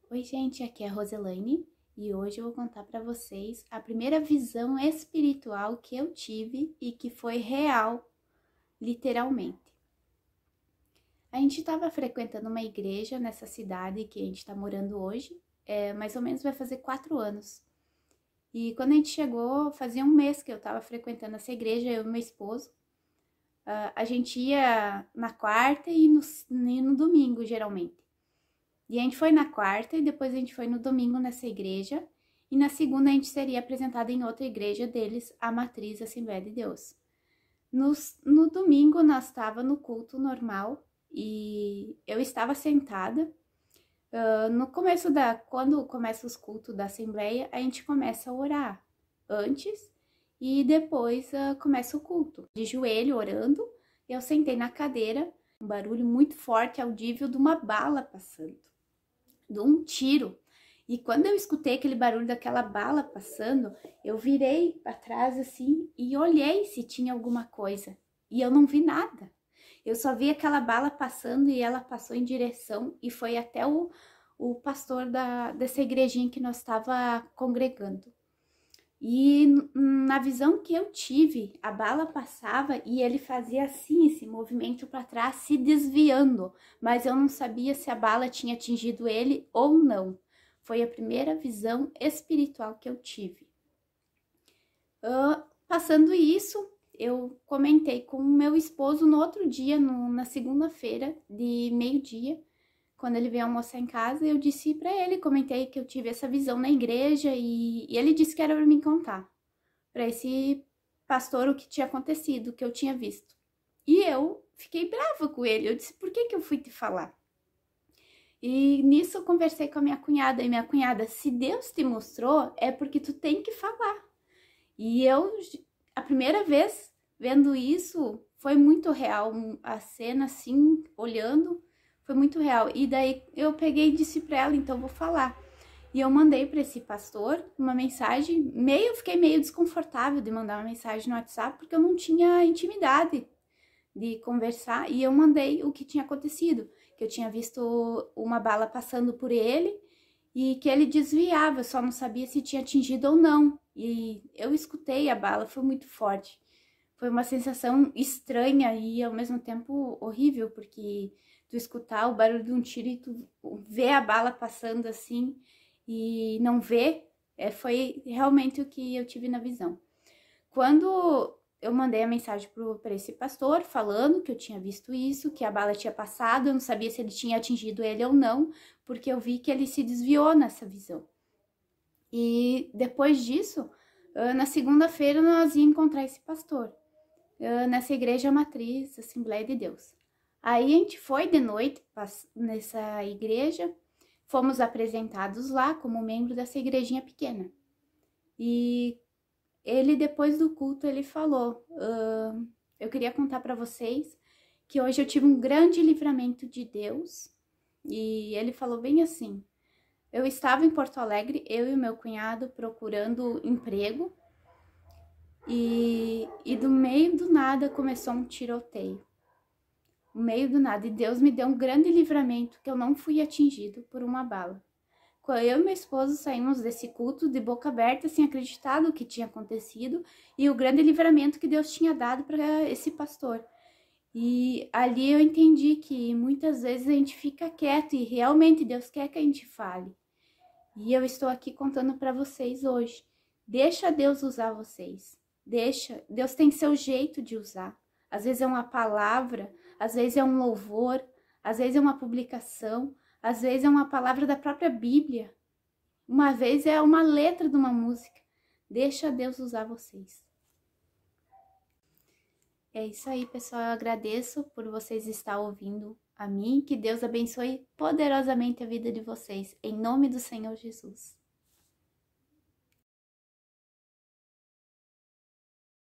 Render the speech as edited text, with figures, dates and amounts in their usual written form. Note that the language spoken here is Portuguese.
Oi, gente, aqui é a Roselaine e hoje eu vou contar para vocês a primeira visão espiritual que eu tive e que foi real, literalmente. A gente estava frequentando uma igreja nessa cidade que a gente está morando hoje, mais ou menos vai fazer 4 anos. E quando a gente chegou, fazia um mês que eu estava frequentando essa igreja, eu e meu esposo. A gente ia na quarta e no domingo, geralmente. E a gente foi na quarta e depois a gente foi no domingo nessa igreja. E na segunda a gente seria apresentada em outra igreja deles, a Matriz Assembleia de Deus. No domingo nós estava no culto normal e eu estava sentada. No começo quando começa os cultos da Assembleia, a gente começa a orar antes e depois começa o culto. De joelho orando, eu sentei na cadeira, um barulho muito forte, audível de uma bala passando, de um tiro. E quando eu escutei aquele barulho daquela bala passando, eu virei para trás assim e olhei se tinha alguma coisa. E eu não vi nada. Eu só vi aquela bala passando e ela passou em direção e foi até o pastor dessa igrejinha que nós estava congregando. E na visão que eu tive, a bala passava e ele fazia assim, esse movimento para trás, se desviando, mas eu não sabia se a bala tinha atingido ele ou não. Foi a primeira visão espiritual que eu tive. Passando isso, eu comentei com o meu esposo no outro dia, na segunda-feira, de meio-dia, quando ele veio almoçar em casa, eu disse para ele, comentei que eu tive essa visão na igreja e ele disse que era para mim contar para esse pastor o que tinha acontecido, o que eu tinha visto. E eu fiquei brava com ele, eu disse, por que eu fui te falar? E nisso eu conversei com a minha cunhada, e minha cunhada, se Deus te mostrou, é porque tu tem que falar. E eu, a primeira vez vendo isso, foi muito real, a cena assim, olhando, foi muito real. E daí eu peguei e disse pra ela, então vou falar. E eu mandei para esse pastor uma mensagem, fiquei meio desconfortável de mandar uma mensagem no WhatsApp, porque eu não tinha intimidade de conversar, e eu mandei o que tinha acontecido, que eu tinha visto uma bala passando por ele e que ele desviava, só não sabia se tinha atingido ou não. E eu escutei a bala, foi muito forte. Foi uma sensação estranha e ao mesmo tempo horrível, porque tu escutar o barulho de um tiro e tu ver a bala passando assim e não ver, foi realmente o que eu tive na visão. Quando eu mandei a mensagem para esse pastor falando que eu tinha visto isso, que a bala tinha passado, eu não sabia se ele tinha atingido ele ou não, porque eu vi que ele se desviou nessa visão. E depois disso, na segunda-feira nós íamos encontrar esse pastor, nessa igreja matriz, Assembleia de Deus. Aí a gente foi de noite nessa igreja, fomos apresentados lá como membro dessa igrejinha pequena. E ele, depois do culto, ele falou, eu queria contar para vocês que hoje eu tive um grande livramento de Deus. E ele falou bem assim, eu estava em Porto Alegre, eu e o meu cunhado procurando emprego, e do meio do nada começou um tiroteio. No meio do nada, e Deus me deu um grande livramento que eu não fui atingido por uma bala. Quando eu e meu esposo saímos desse culto de boca aberta, sem acreditar no que tinha acontecido e o grande livramento que Deus tinha dado para esse pastor. E ali eu entendi que muitas vezes a gente fica quieto e realmente Deus quer que a gente fale. E eu estou aqui contando para vocês hoje. Deixa Deus usar vocês. Deixa. Deus tem seu jeito de usar. Às vezes é uma palavra, às vezes é um louvor, às vezes é uma publicação, às vezes é uma palavra da própria Bíblia. Uma vez é uma letra de uma música. Deixa Deus usar vocês. É isso aí, pessoal. Eu agradeço por vocês estar ouvindo a mim. Que Deus abençoe poderosamente a vida de vocês. Em nome do Senhor Jesus.